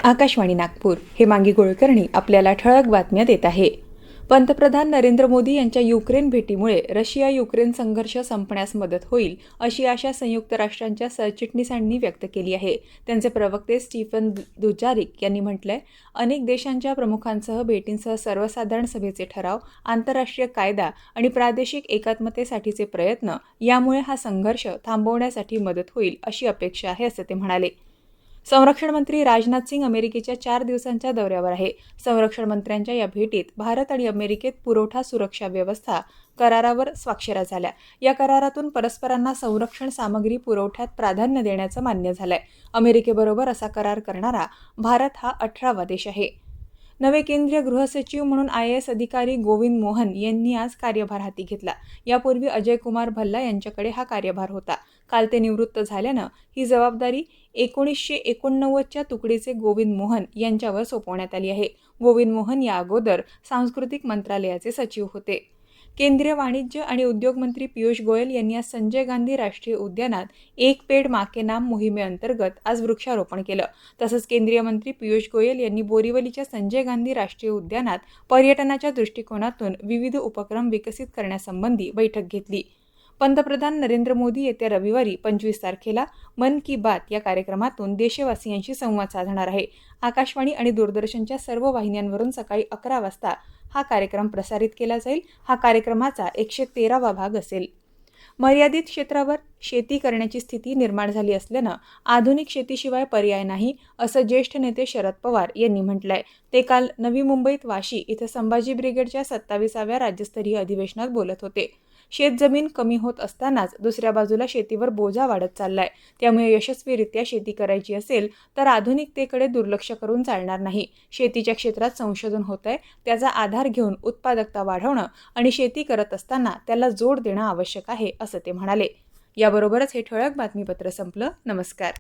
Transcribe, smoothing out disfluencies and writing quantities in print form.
आकाशवाणी नागपूर हेमांगी कुलकर्णी आपल्याला ठळक बातम्या देत आहे. पंतप्रधान नरेंद्र मोदी यांच्या युक्रेन भेटीमुळे रशिया युक्रेन संघर्ष संपण्यास मदत होईल अशी आशा संयुक्त राष्ट्रांच्या सरचिटणीसांनी व्यक्त केली आहे. त्यांचे प्रवक्ते स्टीफन दुजारिक यांनी म्हटलंय, अनेक देशांच्या प्रमुखांसह भेटींसह सर्वसाधारण सभेचे ठराव, आंतरराष्ट्रीय कायदा आणि प्रादेशिक एकात्मतेसाठीचे प्रयत्न यामुळे हा संघर्ष थांबवण्यासाठी मदत होईल अशी अपेक्षा आहे, असे ते म्हणाले. संरक्षण मंत्री राजनाथ सिंग अमेरिकेच्या 4 दिवसांच्या दौऱ्यावर आहे. संरक्षण मंत्र्यांच्या या भेटीत भारत आणि अमेरिकेत पुरवठा सुरक्षा व्यवस्था करारावर स्वाक्षऱ्या झाल्या. या करारातून परस्परांना संरक्षण सामग्री पुरवठ्यात प्राधान्य देण्याचं मान्य झालंय. अमेरिकेबरोबर असा करार करणारा भारत हा 18वा देश आहे. नवे केंद्रीय गृहसचिव म्हणून IAS अधिकारी गोविंद मोहन यांनी आज कार्यभार हाती घेतला. यापूर्वी अजय कुमार भल्ला यांच्याकडे हा कार्यभार होता. काल ते निवृत्त झाल्यानं ही जबाबदारी 1989च्या तुकडीचे गोविंद मोहन यांच्यावर सोपवण्यात आली आहे. गोविंद मोहन या अगोदर सांस्कृतिक मंत्रालयाचे सचिव होते. केंद्रीय वाणिज्य आणि उद्योग मंत्री पियुष गोयल यांनी आज संजय गांधी राष्ट्रीय उद्यानात एक पेड मा के नाम मोहिमेअंतर्गत आज वृक्षारोपण केलं. तसंच केंद्रीय मंत्री पियुष गोयल यांनी बोरिवलीच्या संजय गांधी राष्ट्रीय उद्यानात पर्यटनाच्या दृष्टिकोनातून विविध उपक्रम विकसित करण्यासंबंधी बैठक घेतली. पंतप्रधान नरेंद्र मोदी येत्या रविवारी 25 तारखेला मन की बात या कार्यक्रमातून देशवासियांशी संवाद साधणार आहे. आकाशवाणी आणि दूरदर्शनच्या सर्व वाहिन्यांवरून सकाळी 11 वाजता हा कार्यक्रम प्रसारित केला जाईल. हा कार्यक्रमाचा 113वा भाग असेल. मर्यादित क्षेत्रावर शेती करण्याची स्थिती निर्माण झाली असल्यानं आधुनिक शेतीशिवाय पर्याय नाही, असं ज्येष्ठ नेते शरद पवार यांनी म्हटलंय. ते काल नवी मुंबईत वाशी इथं संभाजी ब्रिगेडच्या 27व्या राज्यस्तरीय अधिवेशनात बोलत होते. शेतजमीन कमी होत असतानाच दुसऱ्या बाजूला शेतीवर बोजा वाढत चाललाय. त्यामुळे यशस्वीरित्या शेती करायची असेल तर आधुनिकतेकडे दुर्लक्ष करून चालणार नाही. शेतीच्या क्षेत्रात संशोधन होत आहे, त्याचा आधार घेऊन उत्पादकता वाढवणं आणि शेती करत असताना त्याला जोड देणं आवश्यक आहे, असं ते म्हणाले. याबरोबरच हे ठळक बातमीपत्र संपलं. नमस्कार.